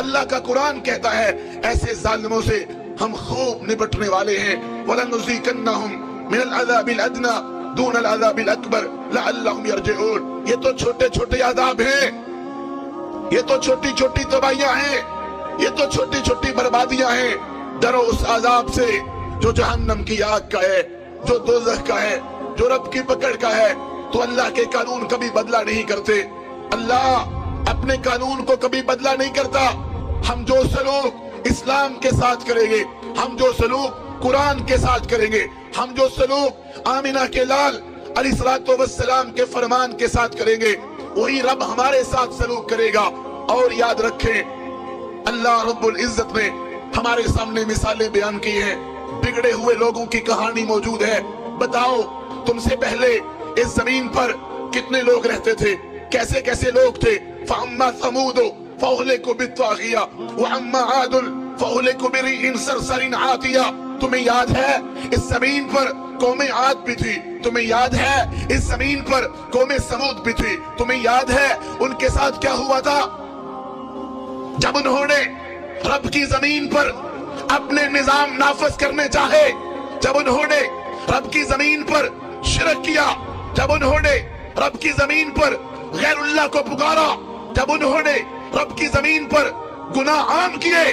اللہ کا قرآن کہتا ہے ایسے ظالموں سے ہم خوب نپٹنے والے ہیں. وَلَنُذِيقَنَّهُمْ مِنَ الْعَذَابِ الْأَدْنَى دُونَ الْعَذَابِ الْأَكْبَرِ لَعَلَّهُمْ يَرْجِعُونَ. یہ تو چھوٹے چھوٹے عذاب ہیں, یہ تو چھوٹی چھوٹی تباہیاں ہیں, یہ تو چھوٹی چھوٹی بربادیاں ہیں. ڈرو اس عذاب سے جو جہنم کی آگ کا ہے, جو دوزخ کا ہے, جو رب کی پکڑ کا ہے. تو اللہ کے قانون کبھی بدلہ نہیں کرتے, اللہ اپنے قانون کو کبھی بدلہ نہیں کرتا. ہم جو سلوک اسلام کے ساتھ کریں گے, ہم جو سلوک قرآن کے ساتھ کریں گے, ہم جو سلوک آمینہ کے لال علیہ السلام کے فرمان کے ساتھ کریں گے, وہی رب ہمارے ساتھ سلوک کرے گا. اور یاد رکھیں اللہ رب العزت نے ہمارے سامنے مثالیں بیان کی ہیں. بگڑے ہوئے لوگوں کی کہانی موجود ہے. بتاؤ تم سے پہلے اس زمین پر کتنے لوگ رہتے تھے, کیسے کیسے لوگ تھے. فَأَمَّا ثَمُودُ فَأُهْلِكُوا بِالطَّاغِيَةِ وَأَمَّا عَادٌ فَأُهْلِكُوا بِرِيحٍ صَرْصَرٍ عَاتِيَةٍ. تمہیں یاد ہے اس زمین پر قوم عاد بھی تھی, تمہیں یاد ہے اس زمین پر قوم سمود بھی تھی, تمہیں یاد ہے ان کے ساتھ کیا ہوا تھا جب انہوں نے رب کی زمین پر اپنے نظام نافذ کرنے چاہے, جب انہوں نے رب کی زمین پر شرک کیا, جب انہوں نے رب کی زمین پر غیر اللہ کو پکارا, جب انہوں نے رب کی زمین پر گناہ عام کیے,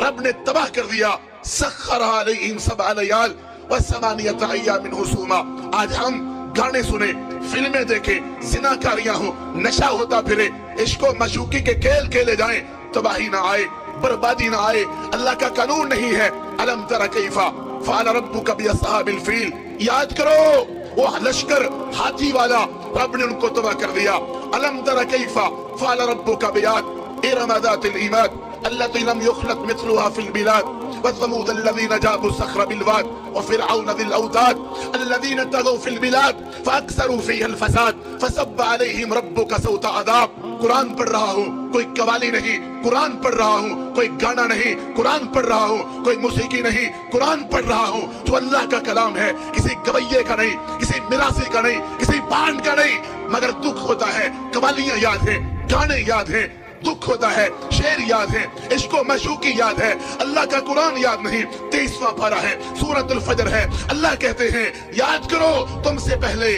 رب نے تباہ کر دیا. سخر علیہم سبع لیال وثمانیۃ ایام حسوما. آج ہم گانے سنیں, فلمیں دیکھیں, زناکاریاں ہوں, نشہ ہوتا پھرے, عشق و معشوقی کے کھیل کھیلے جائیں, تباہی نہ آئے, بربادی نہ آئے. اللہ کا قانون نہیں ہے. الم تر کیف فعل ربک باصحاب الفیل. یاد کرو وہ لشکر ہاتھی والا, رب نے ان کو تباہ کر دیا. الم تر کیف فعل ربک بعاد ارم ذات العماد التي لم يخلق مثلها في البلاد وثمود الذين جابوا الصخر بالواد وفرعون ذي الاوتاد الذين طغوا في البلاد فاكثروا فيها الفساد فصب عليهم ربك سوط عذاب. قرآن پڑھ رہا ہوں, کوئی قوالی نہیں, قرآن پڑھ رہا ہوں, کوئی گانا نہیں, قرآن پڑھ رہا ہوں, کوئی موسیقی نہیں, قرآن پڑھ رہا ہوں. جو اللہ کا کلام ہے, کسی گویے کا نہیں, کسی مراثی کا نہیں, کسی بانڈ کا نہیں. مگر دکھ ہوتا ہے, قوالیاں یاد ہیں, گانے یاد ہیں, دکھ ہوتا ہے, شعر یاد ہے, عشق و معشوقی یاد ہے, اللہ کا قرآن یاد نہیں. 23واں پارہ ہے, سورۃ الفجر ہے. اللہ کہتے ہیں یاد کرو تم سے پہلے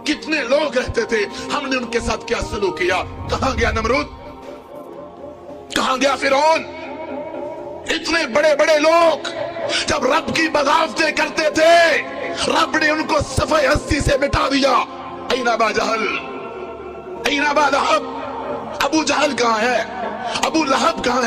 کتنے لوگ رہتے تھے, ہم نے ان کے ساتھ کیا سلوک کیا. کہاں گیا نمرود, کہاں گیا فرعون, اتنے بڑے بڑے لوگ جب رب کی بغاوتیں کرتے تھے, رب نے ان کو صفحہ ہستی سے مٹا دیا. این ابا جہل, این ابا لہب. ابو جہل کہاں ہے, ابو لہب کہاں ہے,